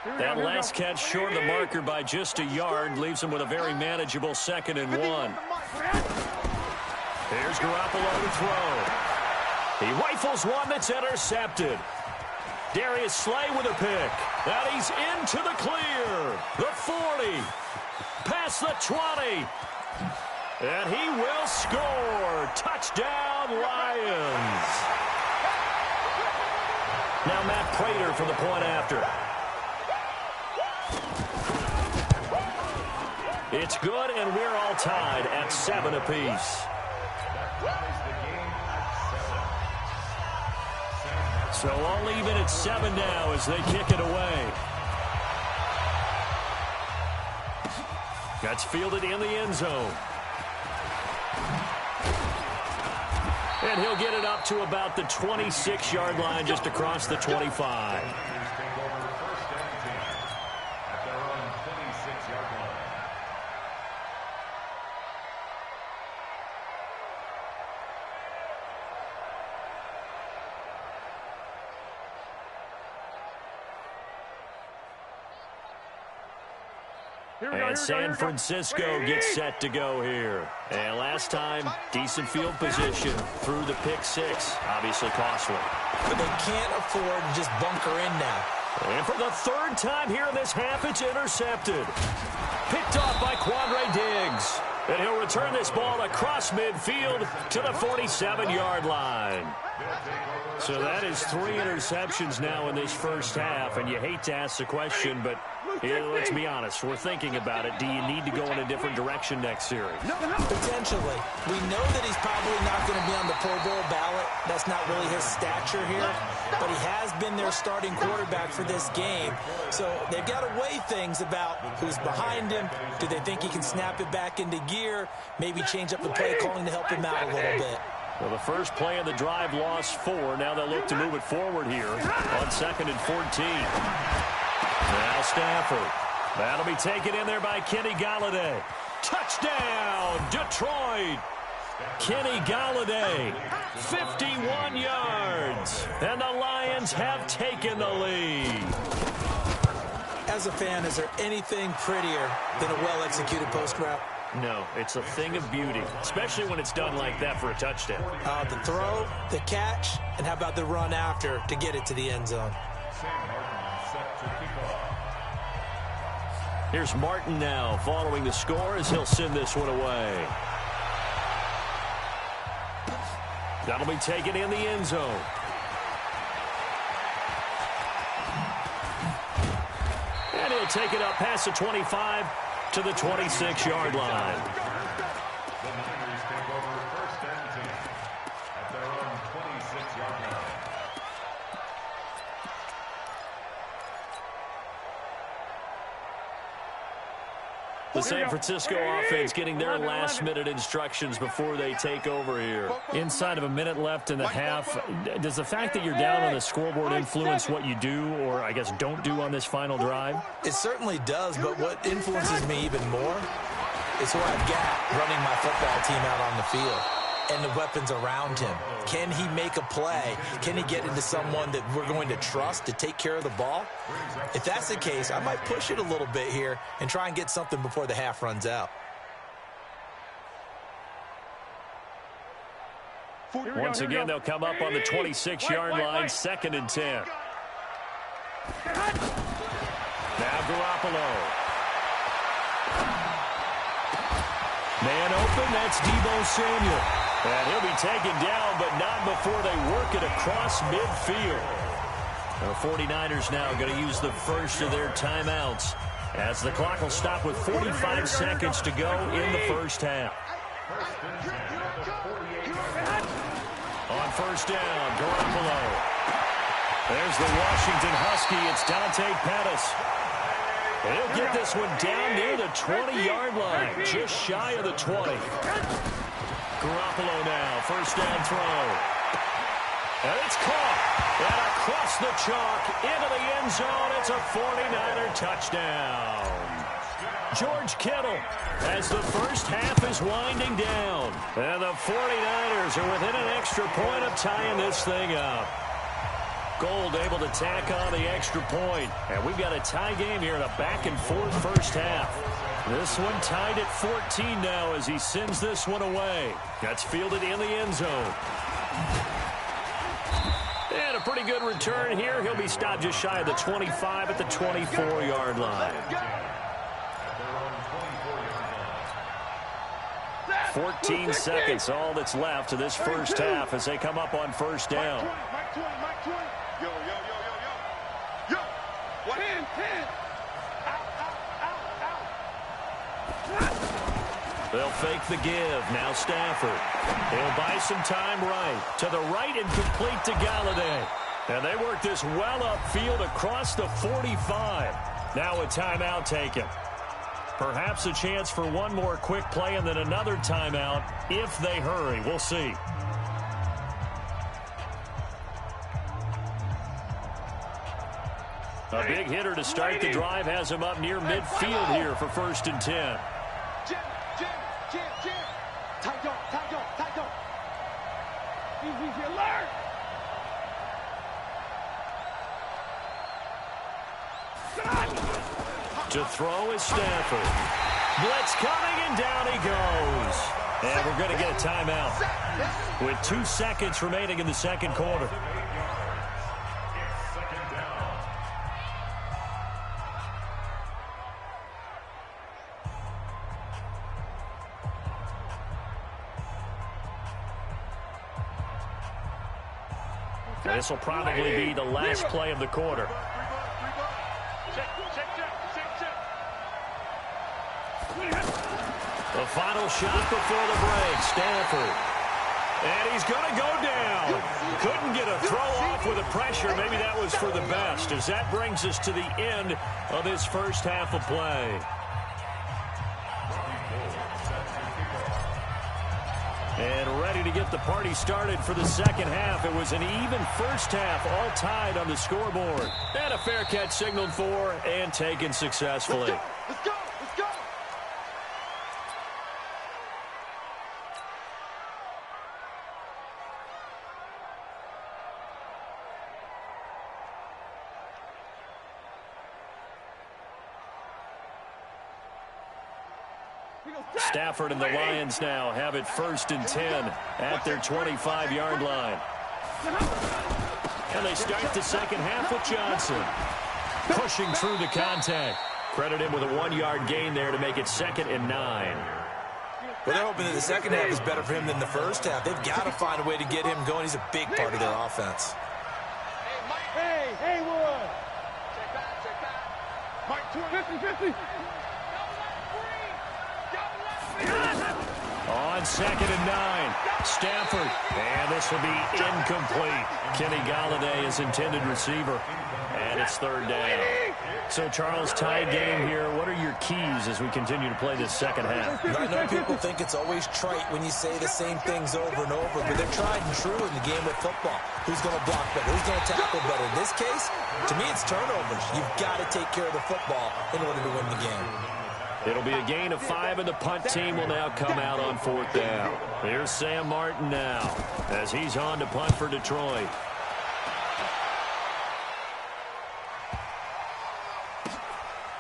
That last catch short of the marker by just a yard leaves him with a very manageable 2nd and 1. Here's Garoppolo to throw. He rifles one that's intercepted. Darius Slay with a pick. And he's into the clear. The 40. Past the 20. And he will score. Touchdown, Lions. Now Matt Prater for the point after. It's good, and we're all tied at 7 apiece. So all even at 7 now as they kick it away. That's fielded in the end zone. And he'll get it up to about the 26-yard line, just across the 25. And San Francisco gets set to go here. And last time, decent field position through the pick 6. Obviously costly. But they can't afford to just bunker in now. And for the 3rd time here in this half, it's intercepted. Picked off by Quandre Diggs. And he'll return this ball across midfield to the 47-yard line. So that is 3 interceptions now in this first half. And you hate to ask the question, but let's be honest. We're thinking about it. Do you need to go in a different direction next series? Potentially. We know that he's probably not going to be on the Pro Bowl ballot. That's not really his stature here. But he has been their starting quarterback for this game. So they've got to weigh things about who's behind him. Do they think he can snap it back into gear? Maybe change up the play calling to help him out a little bit. Well, the first play of the drive lost 4. Now they'll look to move it forward here on 2nd and 14. Now Stafford. That'll be taken in there by Kenny Golladay. Touchdown, Detroit. Kenny Golladay, 51 yards. And the Lions have taken the lead. As a fan, is there anything prettier than a well-executed post route? No, it's a thing of beauty, especially when it's done like that for a touchdown. The throw, the catch, and how about the run after to get it to the end zone? Here's Martin now following the score as he'll send this one away. That'll be taken in the end zone. And he'll take it up past the 25 to the 26-yard line. The Niners take over 1st and 10 at their own 26-yard line. The San Francisco offense getting their last-minute instructions before they take over here. Inside of a minute left in the half, does the fact that you're down on the scoreboard influence what you do or, I guess, don't do on this final drive? It certainly does, but what influences me even more is who I've got running my football team out on the field and the weapons around him. Can he make a play? Can he get into someone that we're going to trust to take care of the ball? If that's the case, I might push it a little bit here and try and get something before the half runs out. Once again, they'll come up on the 26-yard line, 2nd and 10. Now Garoppolo. Man open, that's Deebo Samuel. And he'll be taken down, but not before they work it across midfield. The 49ers now going to use the first of their timeouts as the clock will stop with 45 seconds to go in the first half. On 1st down, Garoppolo. There's the Washington Husky. It's Dante Pettis. He'll get this one down near the 20-yard line, just shy of the 20. Garoppolo now, 1st down throw. And it's caught. And across the chalk, into the end zone, it's a 49er touchdown. George Kittle as the first half is winding down. And the 49ers are within an extra point of tying this thing up. Gold able to tack on the extra point. And we've got a tie game here in a back-and-forth first half. This one tied at 14 now as he sends this one away. That's fielded in the end zone. And a pretty good return here. He'll be stopped just shy of the 25 at the 24-yard line. 14 seconds, all that's left to this first half as they come up on first down. Yo. What hand? They'll fake the give. Now Stafford. He'll buy some time right. To the right and complete to Galladay. And they work this well upfield across the 45. Now a timeout taken. Perhaps a chance for one more quick play and then another timeout if they hurry. We'll see. A big hitter to start the drive has him up near midfield here for 1st and 10. Jim. Tight go. Easy alert. To throw is Stafford. Blitz coming, and down he goes. And we're going to get a timeout with 2 seconds remaining in the second quarter. And this will probably be the last play of the quarter. The final shot before the break, Stafford. And he's going to go down. Couldn't get a throw off with the pressure. Maybe that was for the best, as that brings us to the end of this first half of play. And ready to get the party started for the second half. It was an even first half, all tied on the scoreboard. And a fair catch signaled for and taken successfully. Let's go. Stafford and the Lions now have it 1st and 10 at their 25-yard line. And they start the second half with Johnson. Pushing through the contact. Credit him with a 1-yard gain there to make it 2nd and 9. Well, they're hoping that the second half is better for him than the first half. They've got to find a way to get him going. He's a big part of their offense. Hey, Wood. Check back. Mike, 50. On 2nd and 9, Stafford, and this will be incomplete. Kenny Galladay is intended receiver, and it's 3rd down. So, Charles, tied game here. What are your keys as we continue to play this second half? I know people think it's always trite when you say the same things over and over, but they're tried and true in the game of football. Who's going to block better? Who's going to tackle better? In this case, to me, it's turnovers. You've got to take care of the football in order to win the game. It'll be a gain of 5, and the punt team will now come out on 4th down. Here's Sam Martin now as he's on to punt for Detroit.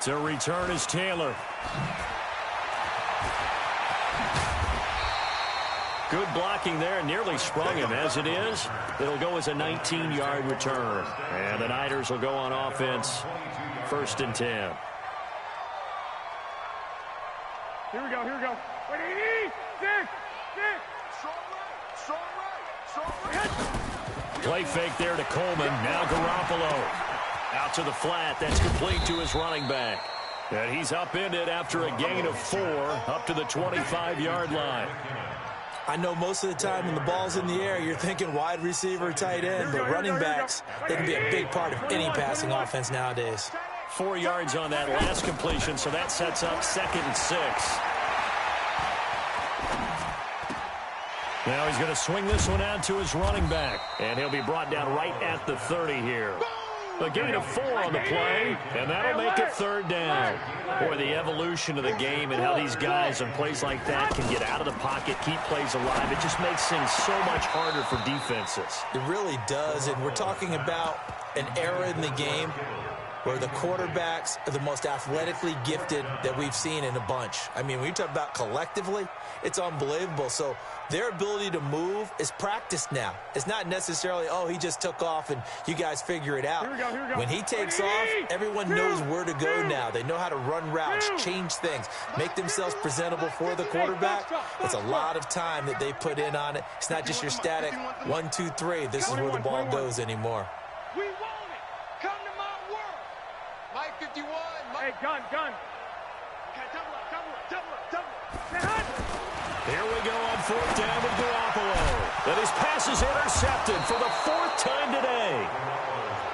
To return is Taylor. Good blocking there, nearly sprung him. As it is, it'll go as a 19-yard return. And the Niners will go on offense, 1st and 10. Here we go. Ready? Six. Strong right. Play fake there to Coleman. Now Garoppolo. Out to the flat. That's complete to his running back. And he's upended after a gain of 4 up to the 25-yard line. I know most of the time when the ball's in the air, you're thinking wide receiver, tight end, but running backs, they can be a big part of any passing offense nowadays. 4 yards on that last completion, so that sets up 2nd and 6. Now he's going to swing this one out to his running back, and he'll be brought down right at the 30 here. A gain of 4 on the play, and that'll make it 3rd down. Boy, the evolution of the game and how these guys on plays like that can get out of the pocket, keep plays alive, it just makes things so much harder for defenses. It really does, and we're talking about an era in the game where the quarterbacks are the most athletically gifted that we've seen in a bunch. I mean, when you talk about collectively, it's unbelievable. So their ability to move is practiced now. It's not necessarily, oh, he just took off and you guys figure it out. Here we go. When he takes off, everyone knows where to go now. They know how to run routes, change things, make themselves presentable for the quarterback. It's a lot of time that they put in on it. It's not just your static 1, 2, 3. This is where the ball goes anymore. We want it. Come to my world. Mike 51. Hey, gun. Okay, double up. Here we go on 4th down with Garoppolo. And his pass is intercepted for the 4th time today.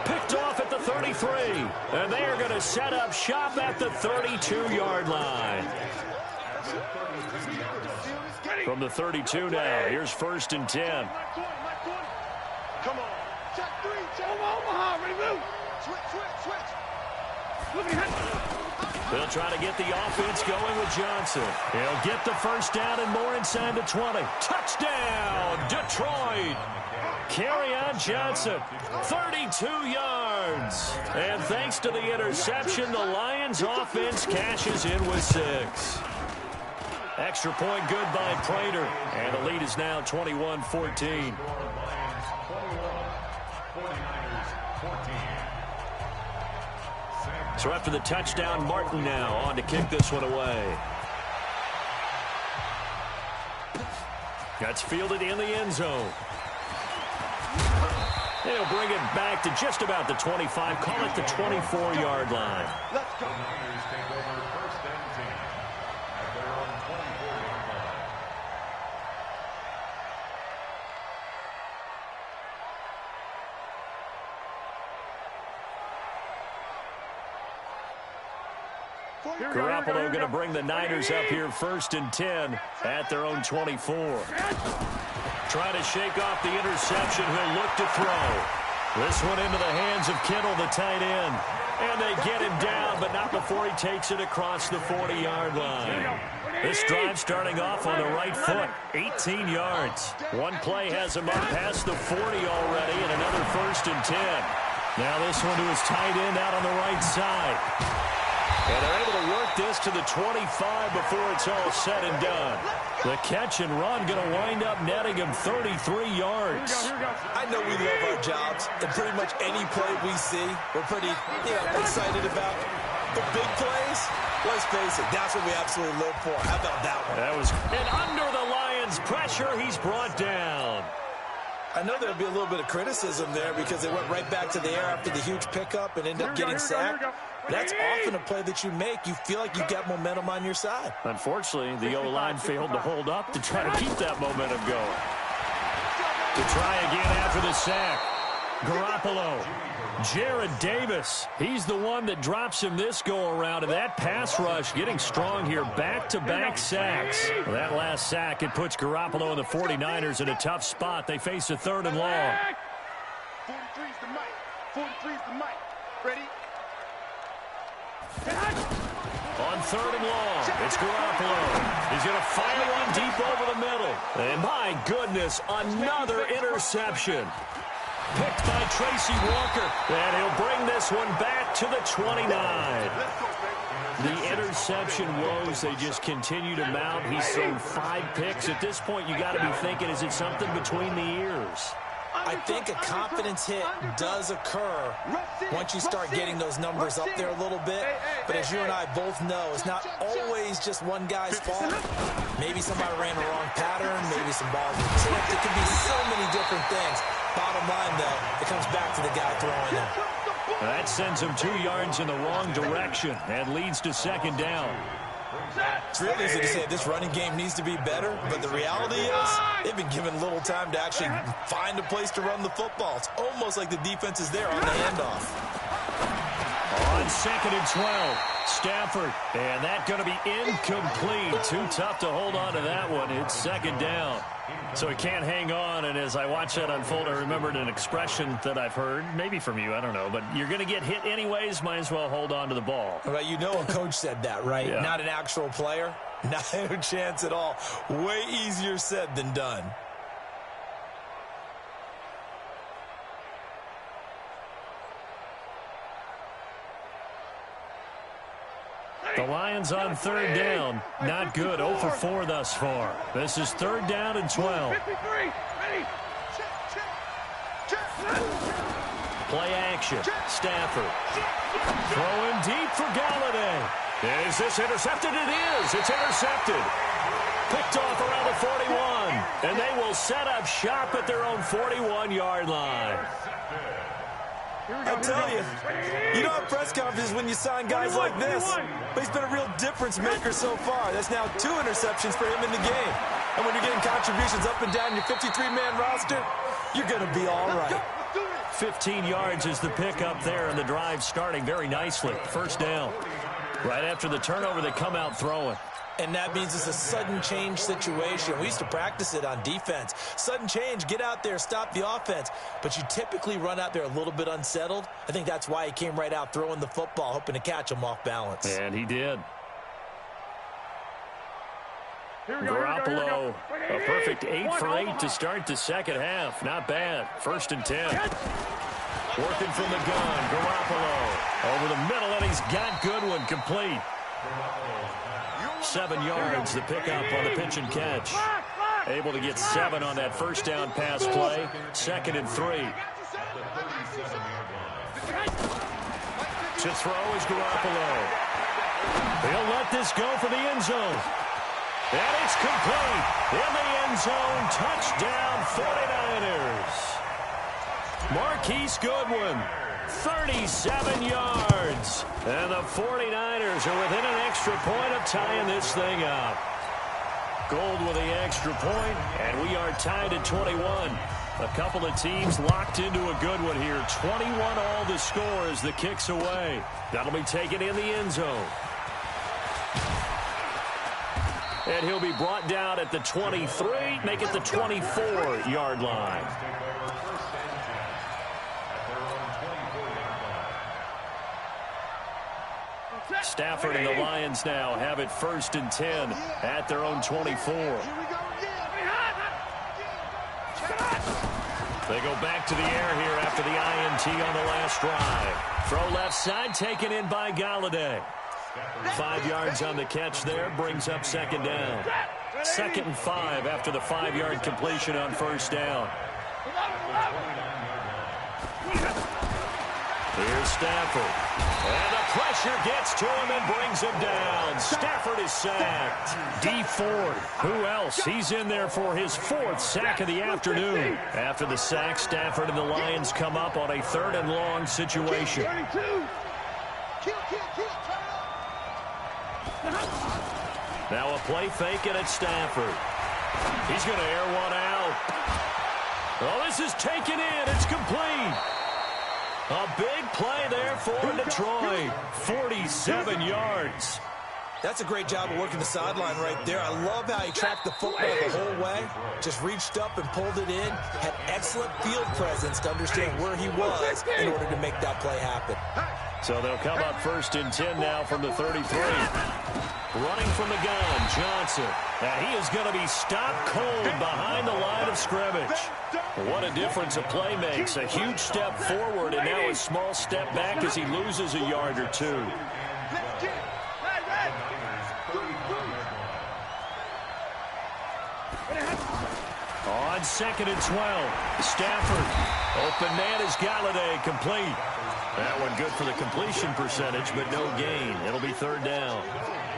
Picked off at the 33. And they are going to set up shop at the 32-yard line. From the 32 now, here's 1st and 10. Come on. Check 3. Check Omaha. Ready, move. Switch. Look at him. They'll try to get the offense going with Johnson. He'll get the 1st down and more inside the 20. Touchdown, Detroit. Carry on Johnson, 32 yards. And thanks to the interception, the Lions offense cashes in with 6. Extra point good by Prater. And the lead is now 21-14. So after the touchdown, Martin now on to kick this one away. That's fielded in the end zone. They'll bring it back to just about the 25, call it the 24-yard line. Let's go. Niners take over 1st and 10 at their own 24-yard line. Garoppolo going to bring the Niners up here 1st and 10 at their own 24. Trying to shake off the interception. He'll look to throw. This one into the hands of Kittle, the tight end. And they get him down, but not before he takes it across the 40-yard line. This drive starting off on the right foot, 18 yards. One play has him up past the 40 already, and another 1st and 10. Now this one to his tight end out on the right side. And they're able to work this to the 25 before it's all said and done. The catch and run going to wind up netting him 33 yards. I know we love our jobs, and pretty much any play we see, we're pretty excited about. The big plays, let's face it, that's what we absolutely live for. How about that one? That was, and under the Lions' pressure, he's brought down. I know there'll be a little bit of criticism there because they went right back to the air after the huge pickup and ended up getting sacked. That's often a play that you make. You feel like you've got momentum on your side. Unfortunately, the O-line failed to hold up to try to keep that momentum going. To try again after the sack. Garoppolo. Jared Davis. He's the one that drops him this go-around. And that pass rush getting strong here. Back-to-back sacks. Well, that last sack, it puts Garoppolo and the 49ers in a tough spot. They face a 3rd and long. 43's the mic. 43's the mic. Ready? On 3rd and long, it's Garoppolo. He's going to fire one deep over the middle. And my goodness, another interception. Picked by Tracy Walker. And he'll bring this one back to the 29. The interception woes, they just continue to mount. He's thrown 5 picks. At this point, you got to be thinking, is it something between the ears? I think a confidence hit does occur once you start getting those numbers up there a little bit. But as you and I both know, it's not always just one guy's fault. Maybe somebody ran the wrong pattern. Maybe some balls were tipped. It could be so many different things. Bottom line, though, it comes back to the guy throwing it. That sends him 2 yards in the wrong direction and leads to 2nd down. It's real easy to say this running game needs to be better, but the reality is they've been given little time to actually find a place to run the football. It's almost like the defense is there on the handoff. On 2nd and 12. Stafford, and that's going to be incomplete. Too tough to hold on to that one. It's 2nd down. So he can't hang on, and as I watch that unfold, I remembered an expression that I've heard, maybe from you, I don't know, but you're going to get hit anyways, might as well hold on to the ball. Well, you know a coach said that, right? Yeah. Not an actual player. Not a chance at all. Way easier said than done. The Lions on 3rd down. Not good. 0 for 4 thus far. This is 3rd down and 12. Play action. Stafford. Throwing deep for Galladay. Is this intercepted? It is. It's intercepted. Picked off around the 41. And they will set up shop at their own 41-yard line. I tell you, you don't have press conferences when you sign guys like this. But he's been a real difference maker so far. That's now 2 interceptions for him in the game. And when you're getting contributions up and down your 53-man roster, you're going to be all right. 15 yards is the pickup there, and the drive starting very nicely. 1st down. Right after the turnover, they come out throwing. And that means it's a sudden change situation. We used to practice it on defense. Sudden change, get out there, stop the offense. But you typically run out there a little bit unsettled. I think that's why he came right out throwing the football, hoping to catch him off balance. And he did. Garoppolo, a perfect 8 for 8 to start the 2nd half. Not bad. 1st and 10. Working from the gun, Garoppolo. Over the middle, and he's got Goodwin complete. 7 yards, the pickup on the pitch and catch. Able to get 7 on that 1st down pass play. 2nd and 3. To throw is Garoppolo. He'll let this go for the end zone. And it's complete. In the end zone, touchdown 49ers. Marquise Goodwin, 37 yards. And the 49ers are within an extra point of tying this thing up. Gold with the extra point, and we are tied at 21. A couple of teams locked into a good one here. 21 all the score as the kick's away. That'll be taken in the end zone. And he'll be brought down at the 23, make it the 24-yard line. Stafford and the Lions now have it 1st and 10 at their own 24. They go back to the air here after the INT on the last drive. Throw left side, taken in by Galladay. 5 yards on the catch there, brings up 2nd down. 2nd and 5 after the 5-yard completion on 1st down. Here's Stafford. And the pressure gets to him and brings him down. Stafford is sacked. D Ford, who else? He's in there for his 4th sack of the afternoon. After the sack, Stafford and the Lions come up on a 3rd and long situation. Now a play fake, and it's Stafford. He's going to air one out. Oh, this is taken in. It's complete. A big play there for Detroit. 47 yards. That's a great job of working the sideline right there. I love how he tracked the football the whole way. Just reached up and pulled it in. Had excellent field presence to understand where he was in order to make that play happen. So they'll come up 1st and 10 now from the 33. Running from the gun, Johnson. And he is going to be stopped cold behind the line of scrimmage. What a difference a play makes. A huge step forward and now a small step back as he loses a yard or 2. On 2nd and 12, Stafford. Open man is Galladay, complete. That one good for the completion percentage, but no gain. It'll be 3rd down.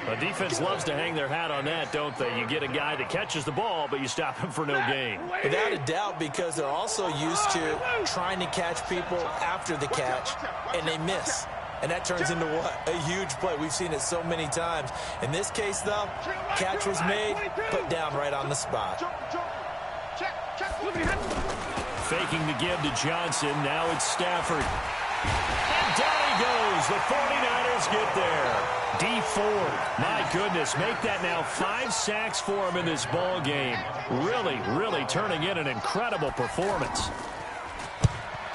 The defense loves to hang their hat on that, don't they? You get a guy that catches the ball, but you stop him for no gain. Without a doubt, because they're also used to trying to catch people after the catch, and they miss. And that turns into what? A huge play. We've seen it so many times. In this case, though, catch was made, put down right on the spot. Faking the give to Johnson. Now it's Stafford. And down he goes. The 49ers get there. D Ford, my goodness, make that now 5 sacks for him in this ball game. Really, really turning in an incredible performance.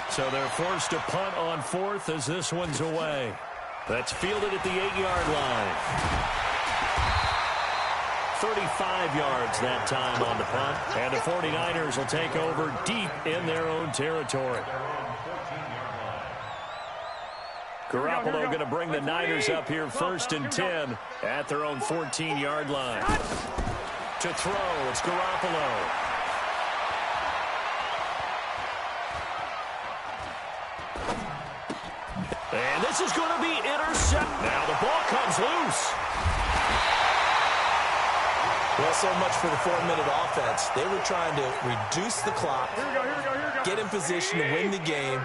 So they're forced to punt on 4th as this one's away. That's fielded at the 8-yard line. 35 yards that time on the punt. And the 49ers will take over deep in their own territory. Garoppolo going to bring the Niners up here 1st and 10 at their own 14-yard line. To throw, it's Garoppolo. And this is going to be intercepted. Now the ball comes loose. Well, so much for the 4-minute offense. They were trying to reduce the clock, get in position to win the game,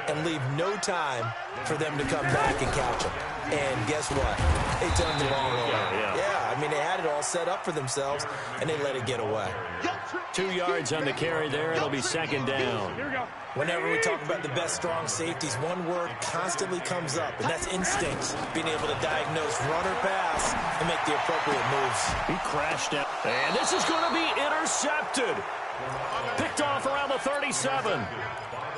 and leave no time for them to come back and catch them. And guess what? They turned the ball over. Yeah, I mean, they had it all set up for themselves, and they let it get away. 2 yards on the carry there. It'll be 2nd down. Whenever we talk about the best strong safeties, one word constantly comes up, and that's instincts. Being able to diagnose run or pass and make the appropriate moves. He crashed out. And this is going to be intercepted. Picked off around the 37.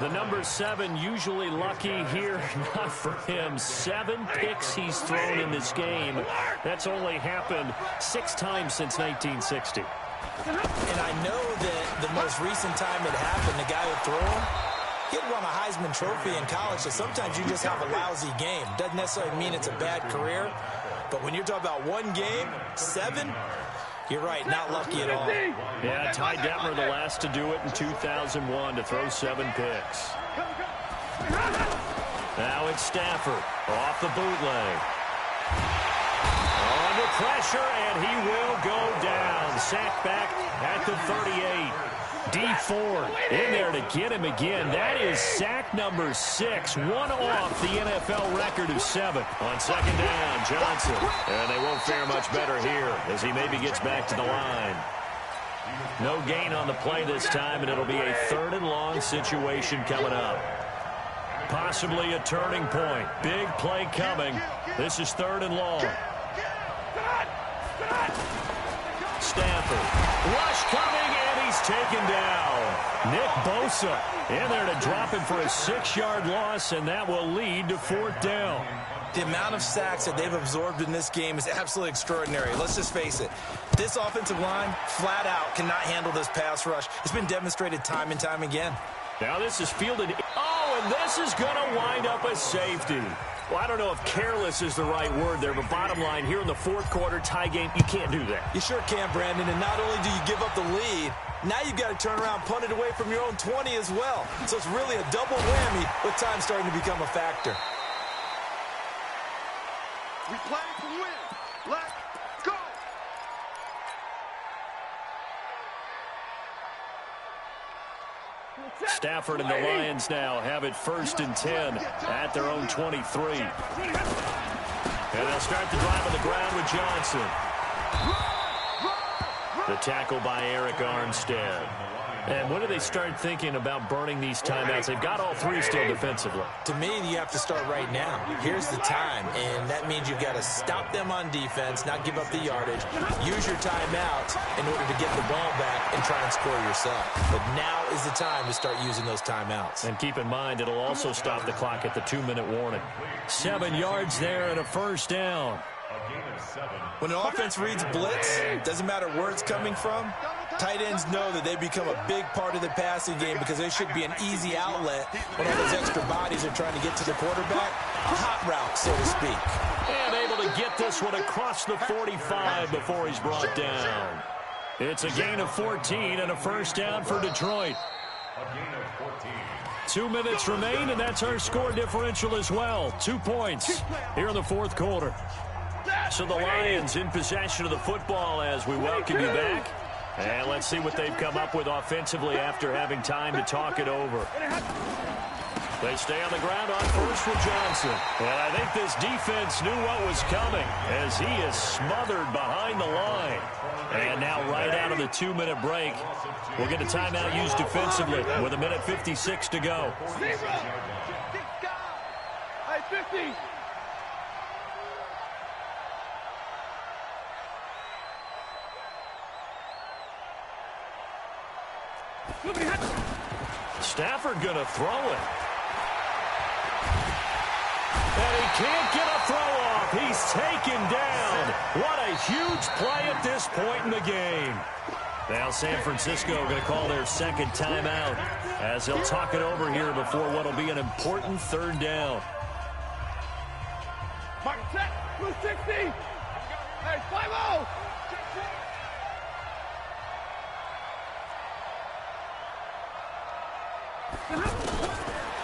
The number 7 usually lucky here. Not for him. 7 picks he's thrown in this game. That's only happened 6 times since 1960. And I know that the most recent time it happened, the guy who threw him, he had won a Heisman Trophy in college, so sometimes you just have a lousy game. Doesn't necessarily mean it's a bad career, but when you're talking about one game, 7, you're right, not lucky at all. Yeah, Ty Detmer, the last to do it in 2001, to throw 7 picks. Now it's Stafford off the bootleg. Under pressure, and he will go down. Sacked back at the 38. D Ford in there to get him again. That is sack number 6. One off the NFL record of 7. On 2nd down, Johnson. And they won't fare much better here as he maybe gets back to the line. No gain on the play this time, and it'll be a 3rd and long situation coming up. Possibly a turning point. Big play coming. This is 3rd and long. Stafford. Rush coming, and he's taken down. Nick Bosa in there to drop him for a 6-yard loss, and that will lead to 4th down. The amount of sacks that they've absorbed in this game is absolutely extraordinary. Let's just face it. This offensive line, flat out, cannot handle this pass rush. It's been demonstrated time and time again. Now this is fielded. Oh, and this is going to wind up a safety. Well, I don't know if careless is the right word there, but bottom line, here in the 4th quarter, tie game, you can't do that. You sure can, Brandon, and not only do you give up the lead, now you've got to turn around, punt it away from your own 20 as well. So it's really a double whammy with time starting to become a factor. We play to win. Let's go. Stafford and the Lions now have it 1st and 10 at their own 23. And they'll start the drive on the ground with Johnson. The tackle by Eric Armstead. And when do they start thinking about burning these timeouts? They've got all 3 still defensively. To me, you have to start right now. Here's the time, and that means you've got to stop them on defense, not give up the yardage, use your timeouts in order to get the ball back and try and score yourself. But now is the time to start using those timeouts. And keep in mind, it'll also stop the clock at the 2-minute warning. 7 yards there and a 1st down. When an offense reads blitz, doesn't matter where it's coming from, tight ends know that they become a big part of the passing game because there should be an easy outlet when all those extra bodies are trying to get to the quarterback. A hot route, so to speak. And able to get this one across the 45 before he's brought down. It's a gain of 14 and a 1st down for Detroit. 2 minutes remain, and that's our score differential as well. 2 points here in the 4th quarter. So the Lions in possession of the football as we welcome you back. And let's see what they've come up with offensively after having time to talk it over. They stay on the ground on 1st with Johnson. And I think this defense knew what was coming as he is smothered behind the line. And now right out of the 2-minute break, we'll get a timeout used defensively with 1:56 to go. 50. Stafford gonna throw it. And he can't get a throw off. He's taken down. What a huge play at this point in the game. Now San Francisco going to call their second timeout as they'll talk it over here before what will be an important third down. Mark, set, 260. Hey, 5-0.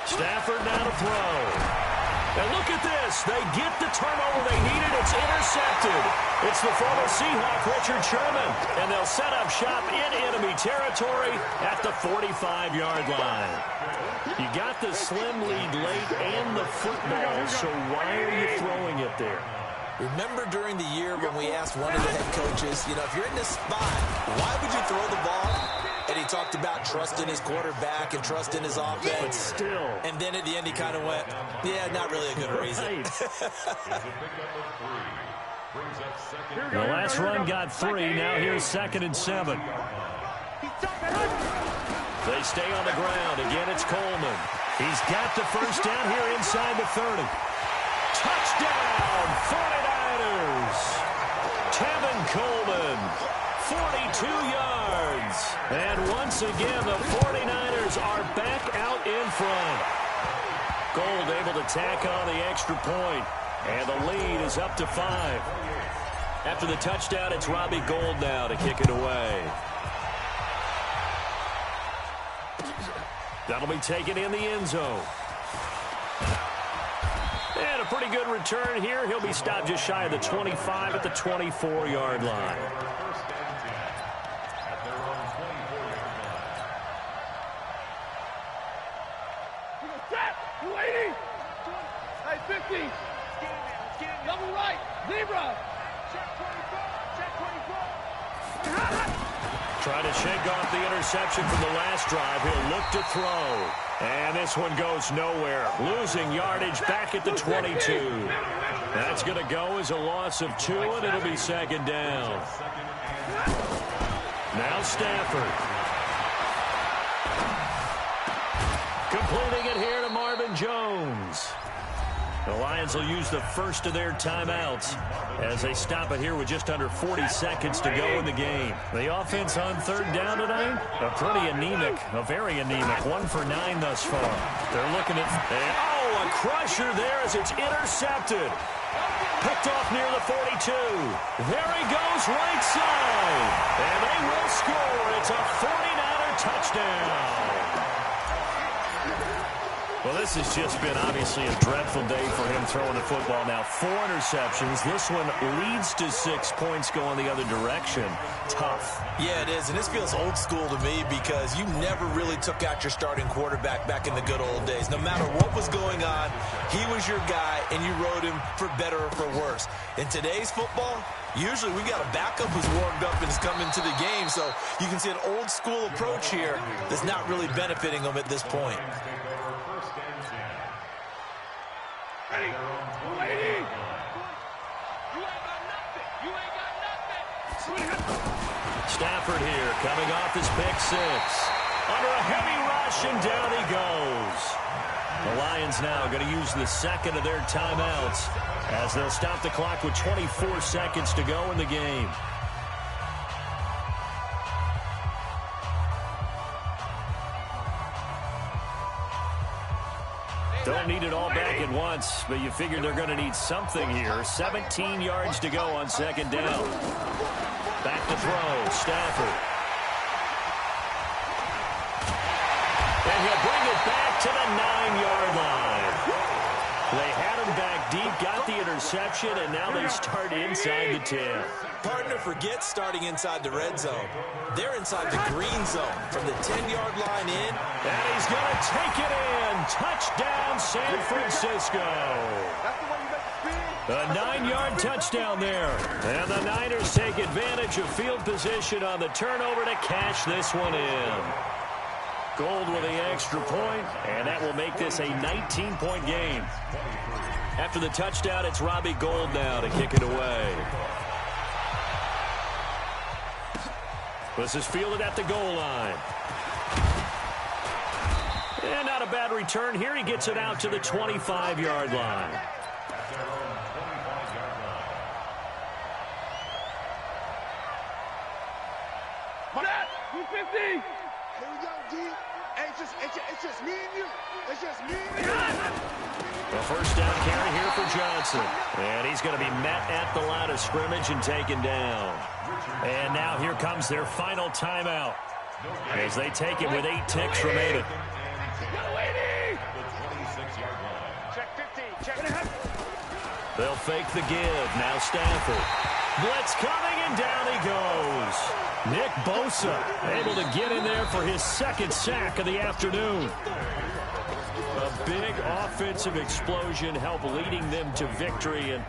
Stafford now to throw. And look at this. They get the turnover they needed. It's intercepted. It's the former Seahawk, Richard Sherman. And they'll set up shop in enemy territory at the 45-yard line. You got the slim lead late and the football, so why are you throwing it there? Remember during the year when we asked one of the head coaches, if you're in this spot, why would you throw the ball? And he talked about trusting his quarterback and trusting his offense. But still. And then at the end he kind of went, yeah, not really a good reason. The last run got 3. Now here's 2nd and 7. They stay on the ground. Again, it's Coleman. He's got the first down here inside the 30. Touchdown, 49ers. Tevin Coleman, 42 yards. And once again, the 49ers are back out in front. Gold able to tack on the extra point. And the lead is up to 5. After the touchdown, it's Robbie Gould now to kick it away. That'll be taken in the end zone. And a pretty good return here. He'll be stopped just shy of the 25 at the 24-yard line. Hey, 50. Double right. Zebra. Check 24. Check 24. Trying to shake off the interception from the last drive. He'll look to throw. And this one goes nowhere. Losing yardage back at the 22. That's going to go as a loss of 2, and it'll be 2nd down. Now Stafford. Completing it here to Marvin Jones. The Lions will use the first of their timeouts as they stop it here with just under 40 seconds to go in the game. The offense on 3rd down tonight, a very anemic, 1 for 9 thus far. They're looking at, a crusher there as it's intercepted. Picked off near the 42. There he goes right side. And they will score. It's a 49er touchdown. Well, this has just been obviously a dreadful day for him throwing the football. Now 4 interceptions. This one leads to 6 points going the other direction. Tough. Yeah, it is, and this feels old school to me because you never really took out your starting quarterback back in the good old days. No matter what was going on, he was your guy, and you rode him for better or for worse. In today's football, usually we got a backup who's warmed up and has come into the game, so you can see an old school approach here that's not really benefiting them at this point. Ready? 280. You ain't got nothing. You ain't got nothing. Stafford here coming off his pick 6. Under a heavy rush, and down he goes. The Lions now going to use the 2nd of their timeouts as they'll stop the clock with 24 seconds to go in the game. Don't need it all back at once, but you figure they're going to need something here. 17 yards to go on 2nd down. Back to throw, Stafford. And he'll bring it back to the 9-yard line. They had him back deep, got the interception, and now they start inside the 10. Partner forgets starting inside the red zone. They're inside the green zone from the 10-yard line in. And he's going to take it in. Touchdown, San Francisco. A 9-yard touchdown there. And the Niners take advantage of field position on the turnover to cash this one in. Gould with the extra point, and that will make this a 19-point game. After the touchdown, it's Robbie Gould now to kick it away. This is fielded at the goal line. And not a bad return here. He gets it out to the 25-yard line. Here we go, D. It's just me and you. It's just me and you. A first down carry here for Johnson. And he's going to be met at the line of scrimmage and taken down. And now here comes their final timeout as they take it with 8 ticks remaining. Check 50. Check it. They'll fake the give. Now Stafford. Blitz coming, and down he goes. Nick Bosa able to get in there for his second sack of the afternoon. A big offensive explosion helped leading them to victory. And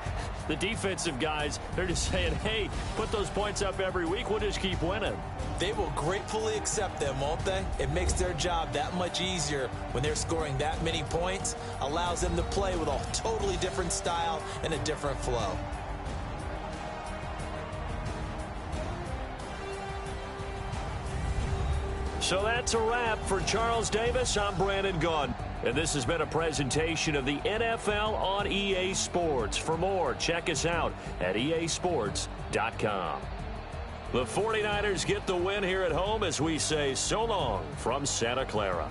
the defensive guys, they're just saying, hey, put those points up every week. We'll just keep winning. They will gratefully accept them, won't they? It makes their job that much easier when they're scoring that many points. Allows them to play with a totally different style and a different flow. So that's a wrap for Charles Davis. I'm Brandon Gaudin. And this has been a presentation of the NFL on EA Sports. For more, check us out at easports.com. The 49ers get the win here at home as we say so long from Santa Clara.